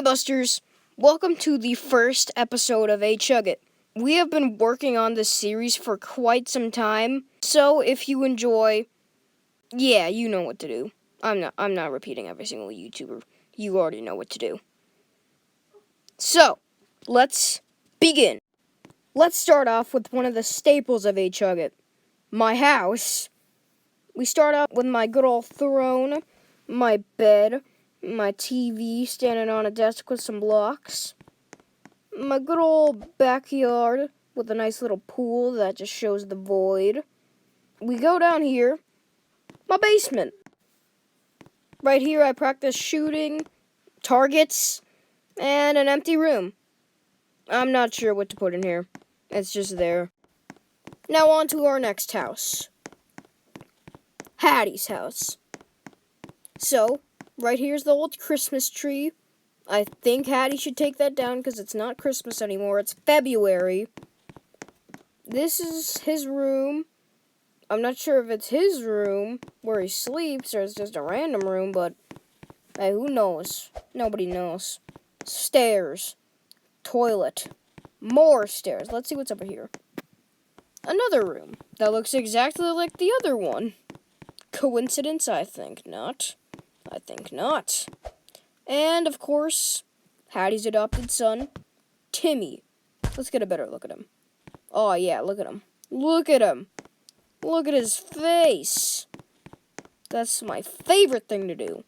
Heya Busters! Welcome to the first episode of Hugget. We have been working on this series for quite some time, so if you enjoy, yeah, you know what to do. I'm not repeating every single YouTuber. You already know what to do. So, let's begin. Let's start off with one of the staples of Hugget, my house. We start out with my good old throne, my bed, my TV standing on a desk with some blocks, my good old backyard with a nice little pool that just shows the void. We go down here, my basement. Right here I practice shooting, targets, and an empty room. I'm not sure what to put in here. It's just there. Now on to our next house. Hattie's house. So, right here's the old Christmas tree. I think Hattie should take that down because it's not Christmas anymore. It's February. This is his room. I'm not sure if it's his room where he sleeps or it's just a random room, but hey, who knows? Nobody knows. Stairs. Toilet. More stairs. Let's see what's over here. Another room that looks exactly like the other one. Coincidence? I think not. I think not. And, of course, Hattie's adopted son, Timmy. Let's get a better look at him. Oh, yeah, look at him. Look at him. Look at his face. That's my favorite thing to do.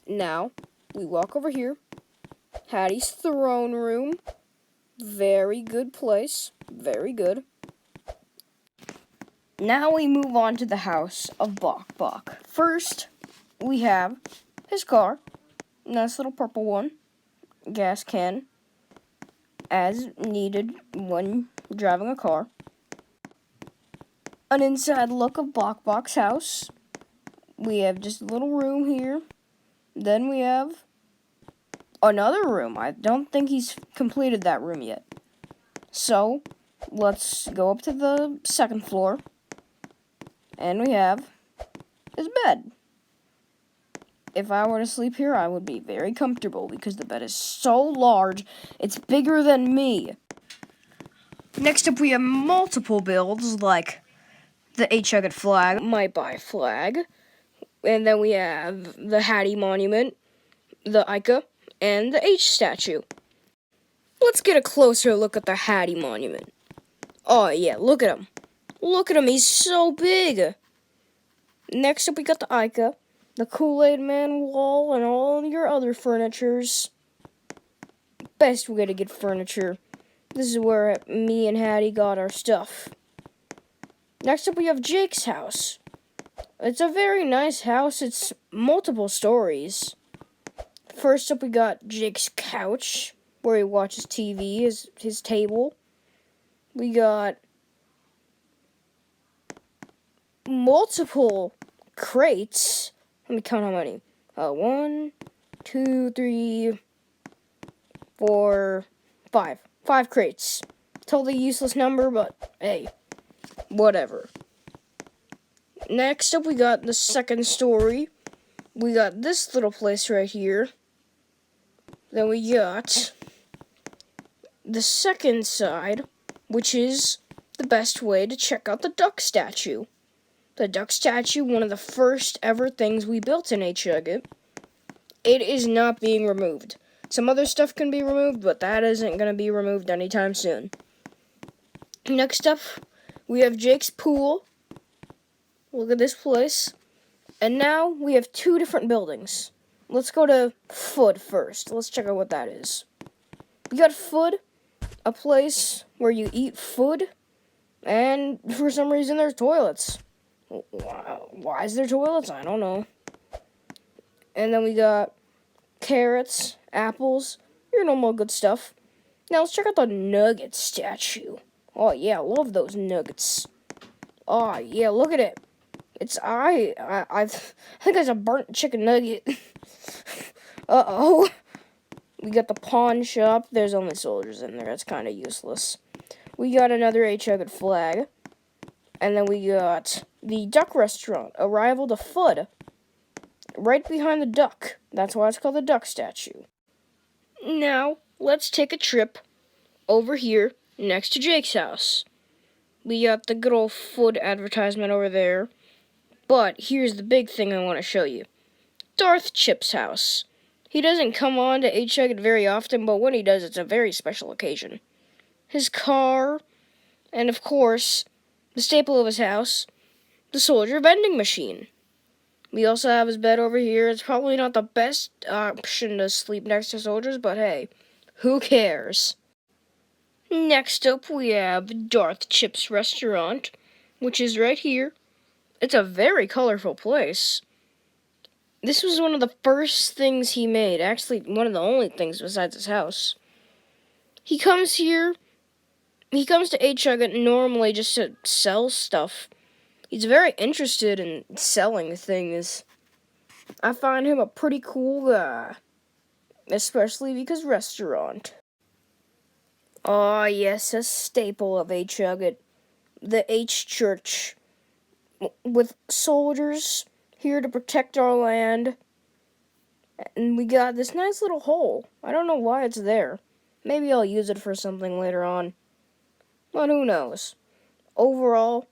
Now, we walk over here. Hattie's throne room. Very good place. Very good. Now we move on to the house of Bok Bok. First, we have his car. Nice little purple one. Gas can. As needed when driving a car. An inside look of Bok Bok's house. We have just a little room here. Then we have another room. I don't think he's completed that room yet. So, let's go up to the second floor. And we have his bed. If I were to sleep here, I would be very comfortable because the bed is so large, it's bigger than me. Next up, we have multiple builds, like the Hugget flag, my buy flag, and then we have the Hattie monument, the Ica, and the H statue. Let's get a closer look at the Hattie monument. Oh yeah, look at him. Look at him, he's so big. Next up, we got the Ica, the Kool-Aid Man wall, and all your other furnitures. Best way to get furniture. This is where me and Hattie got our stuff. Next up, we have Jake's house. It's a very nice house. It's multiple stories. First up, we got Jake's couch, where he watches TV, his table. We got multiple crates. Let me count how many. 1, 2, 3, 4, 5. 5 crates. Totally useless number, but hey, whatever. Next up, we got the second story. We got this little place right here. Then we got the second side, which is the best way to check out the duck statue. The duck statue, one of the first ever things we built in Hugget. It is not being removed. Some other stuff can be removed, but that isn't going to be removed anytime soon. Next up, we have Jake's pool. Look at this place. And now we have 2 different buildings. Let's go to Food first. Let's check out what that is. We got Food, a place where you eat food, and for some reason there's toilets. Why is there toilets? I don't know. And then we got carrots, apples, your normal good stuff. Now let's check out the nugget statue. Oh yeah, I love those nuggets. Oh yeah, look at it. I think it's a burnt chicken nugget. Uh-oh. We got the pawn shop. There's only soldiers in there. That's kind of useless. We got another Hugget flag. And then we got the duck restaurant, Arrival to Food. right behind the duck. That's why it's called the duck statue. Now, let's take a trip over here next to Jake's house. We got the good old food advertisement over there. But here's the big thing I want to show you. Darth Chip's house. He doesn't come on to Hugget very often, but when he does, it's a very special occasion. His car, and of course, the staple of his house, the soldier vending machine. We also have his bed over here. It's probably not the best option to sleep next to soldiers, but hey, who cares? Next up, we have Darth Chip's restaurant, which is right here. It's a very colorful place. This was one of the first things he made. Actually, one of the only things besides his house. He comes to Hugget normally just to sell stuff. He's very interested in selling things. I find him a pretty cool guy. Especially because restaurant. Ah, yes, a staple of Hugget. The H Church. With soldiers here to protect our land. And we got this nice little hole. I don't know why it's there. Maybe I'll use it for something later on. But who knows? Overall,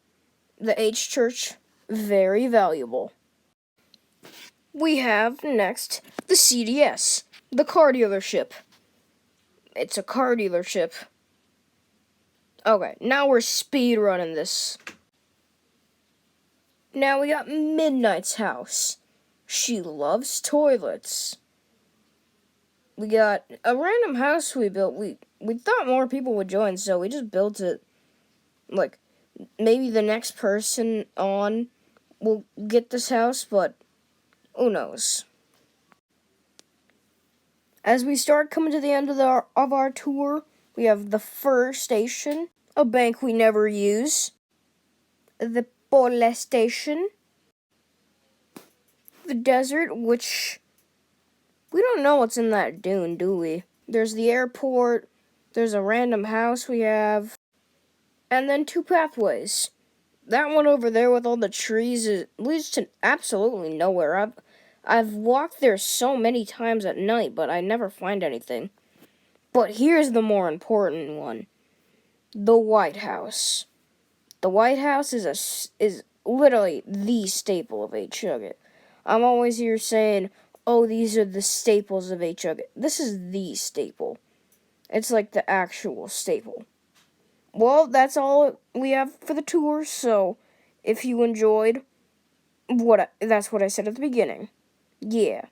the H Church, very valuable. We have, next, the CDS, the car dealership. It's a car dealership. Okay, now we're speed running this. Now we got Midnight's house. She loves toilets. We got a random house we built. We thought more people would join, so we just built it. Like, maybe the next person on will get this house, but who knows? As we start coming to the end of our tour, we have the Fur Station, a bank we never use, the Pole Station, the desert, which we don't know what's in that dune, do we? There's the airport, there's a random house we have, and then 2 pathways. That one over there with all the trees leads to absolutely nowhere. I've walked there so many times at night, but I never find anything. But here's the more important one. The White House. The White House is literally the staple of Hugget. I'm always here saying, oh, these are the staples of Hugget. This is the staple. It's like the actual staple. Well, that's all we have for the tour, so if you enjoyed, that's what I said at the beginning. Yeah.